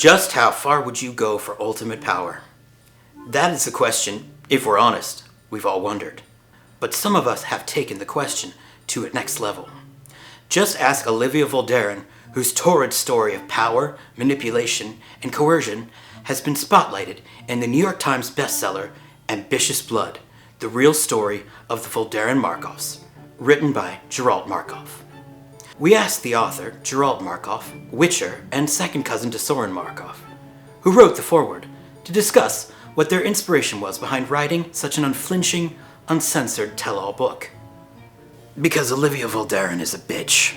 Just how far would you go for ultimate power? That is the question, if we're honest, we've all wondered. But some of us have taken the question to a next level. Just ask Olivia Voldaren, whose torrid story of power, manipulation, and coercion has been spotlighted in the New York Times bestseller, Ambitious Blood, the real story of the Voldaren Markovs, written by Geralt Markov. We asked the author, Geralt Markov, Witcher and second cousin to Sorin Markov, who wrote the foreword, to discuss what their inspiration was behind writing such an unflinching, uncensored tell-all book. Because Olivia Voldaren is a bitch.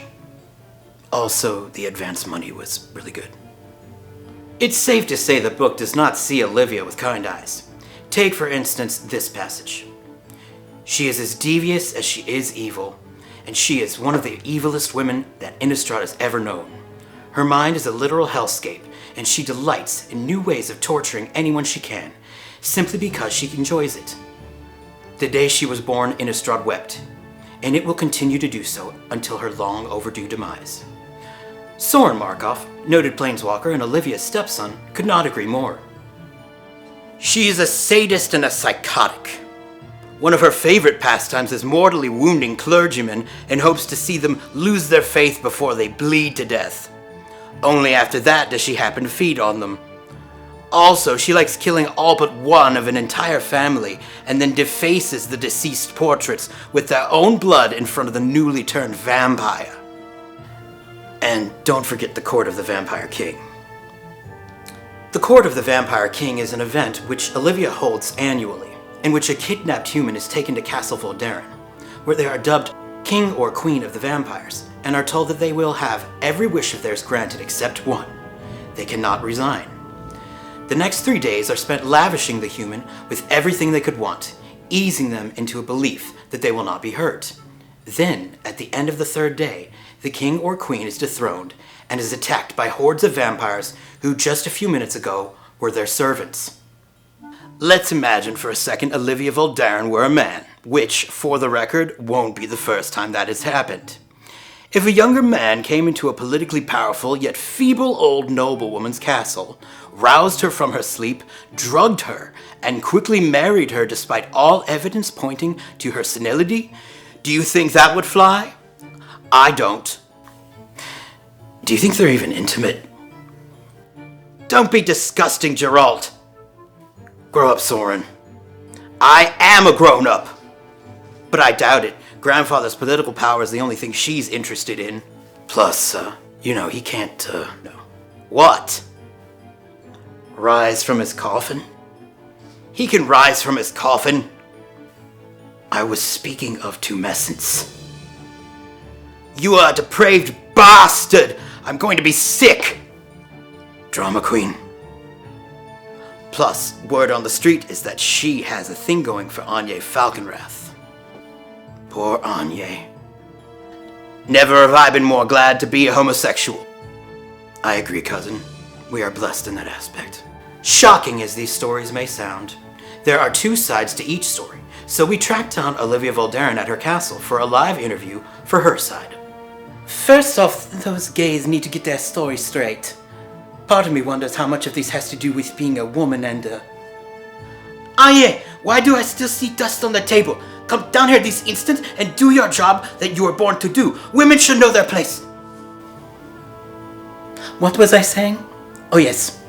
Also, the advance money was really good. It's safe to say the book does not see Olivia with kind eyes. Take, for instance, this passage. She is as devious as she is evil, and she is one of the evilest women that Innistrad has ever known. Her mind is a literal hellscape, and she delights in new ways of torturing anyone she can, simply because she enjoys it. The day she was born, Innistrad wept, and it will continue to do so until her long overdue demise. Sorin Markov, noted planeswalker and Olivia's stepson, could not agree more. She is a sadist and a psychotic. One of her favorite pastimes is mortally wounding clergymen in hopes to see them lose their faith before they bleed to death. Only after that does she happen to feed on them. Also, she likes killing all but one of an entire family and then defaces the deceased portraits with their own blood in front of the newly turned vampire. And don't forget the Court of the Vampire King. The Court of the Vampire King is an event which Olivia holds annually, in which a kidnapped human is taken to Castle Voldaren, where they are dubbed King or Queen of the Vampires, and are told that they will have every wish of theirs granted except one. They cannot resign. The next 3 days are spent lavishing the human with everything they could want, easing them into a belief that they will not be hurt. Then, at the end of the 3rd day, the king or queen is dethroned and is attacked by hordes of vampires who just a few minutes ago were their servants. Let's imagine for a second Olivia Voldaren were a man, which, for the record, won't be the first time that has happened. If a younger man came into a politically powerful yet feeble old noblewoman's castle, roused her from her sleep, drugged her, and quickly married her despite all evidence pointing to her senility, do you think that would fly? I don't. Do you think they're even intimate? Don't be disgusting, Geralt. Grow up, Sorin. I am a grown-up. But I doubt it. Grandfather's political power is the only thing she's interested in. Plus, he can't, no. What? Rise from his coffin? He can rise from his coffin. I was speaking of tumescence. You are a depraved bastard! I'm going to be sick! Drama queen. Plus, word on the street is that she has a thing going for Anya Falconwrath. Poor Anya. Never have I been more glad to be a homosexual. I agree, cousin. We are blessed in that aspect. Shocking as these stories may sound, there are 2 sides to each story, so we tracked down Olivia Voldaren at her castle for a live interview for her side. First off, those gays need to get their story straight. Part of me wonders how much of this has to do with being a woman and, Anya, why do I still see dust on the table? Come down here this instant and do your job that you were born to do. Women should know their place. What was I saying? Oh yes.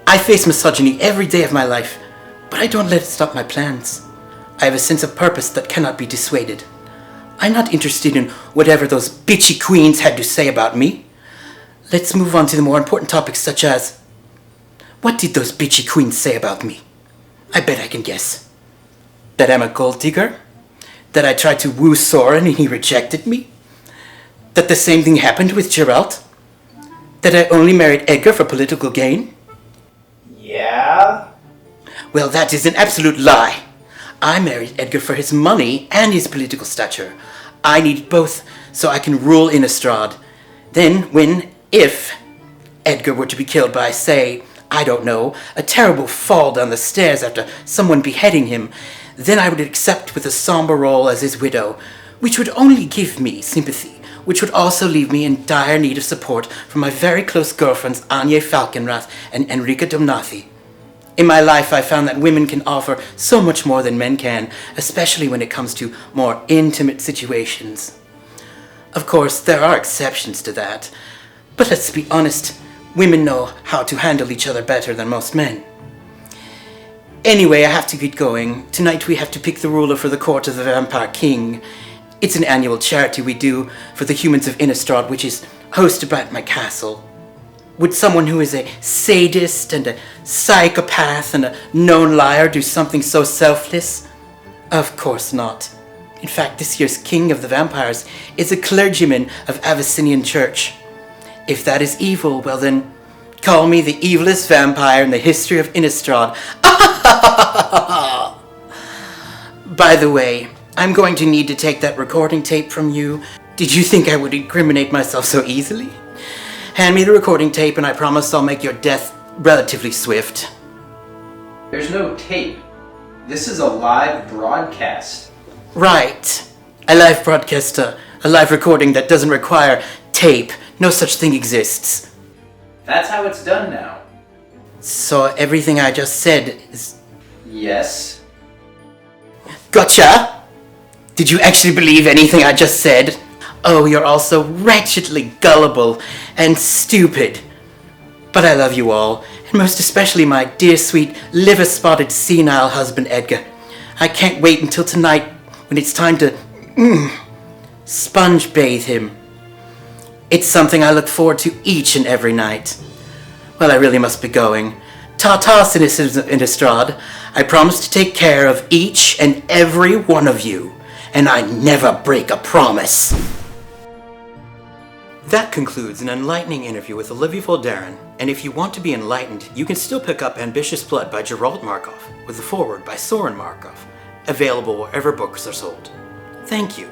I face misogyny every day of my life, but I don't let it stop my plans. I have a sense of purpose that cannot be dissuaded. I'm not interested in whatever those bitchy queens had to say about me. Let's move on to the more important topics such as, what did those bitchy queens say about me? I bet I can guess. That I'm a gold digger? That I tried to woo Sorin and he rejected me? That the same thing happened with Geralt? That I only married Edgar for political gain? Yeah? Well, that is an absolute lie. I married Edgar for his money and his political stature. I needed both so I can rule Innistrad. Then, if Edgar were to be killed by, say, I don't know, a terrible fall down the stairs after someone beheading him, then I would accept with a somber role as his widow, which would only give me sympathy, which would also leave me in dire need of support from my very close girlfriends Anya Falconrath and Enrica Domnathi. In my life, I found that women can offer so much more than men can, especially when it comes to more intimate situations. Of course, there are exceptions to that, but let's be honest, women know how to handle each other better than most men. Anyway, I have to get going. Tonight we have to pick the ruler for the Court of the Vampire King. It's an annual charity we do for the humans of Innistrad, which is hosted at my castle. Would someone who is a sadist and a psychopath and a known liar do something so selfless? Of course not. In fact, this year's King of the Vampires is a clergyman of Abyssinian Church. If that is evil, well then, call me the evilest vampire in the history of Innistrad. By the way, I'm going to need to take that recording tape from you. Did you think I would incriminate myself so easily? Hand me the recording tape and I promise I'll make your death relatively swift. There's no tape. This is a live broadcast. Right. A live broadcast, a live recording that doesn't require tape. No such thing exists. That's how it's done now. So everything I just said is... Yes. Gotcha! Did you actually believe anything I just said? Oh, you're all so wretchedly gullible and stupid. But I love you all, and most especially my dear sweet liver-spotted senile husband Edgar. I can't wait until tonight when it's time to sponge bathe him. It's something I look forward to each and every night. Well, I really must be going. Ta-ta, citizens of Innistrad. I promise to take care of each and every one of you, and I never break a promise. That concludes an enlightening interview with Olivia Voldaren, and if you want to be enlightened, you can still pick up Ambitious Blood by Geralt Markov, with a foreword by Sorin Markov, available wherever books are sold. Thank you.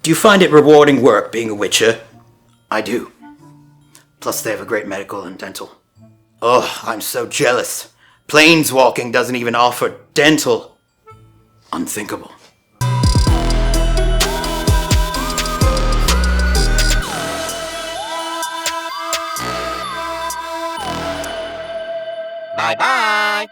Do you find it rewarding work being a witcher? I do. Plus they have a great medical and dental. Oh, I'm so jealous. Planeswalking doesn't even offer dental. Unthinkable. Bye-bye!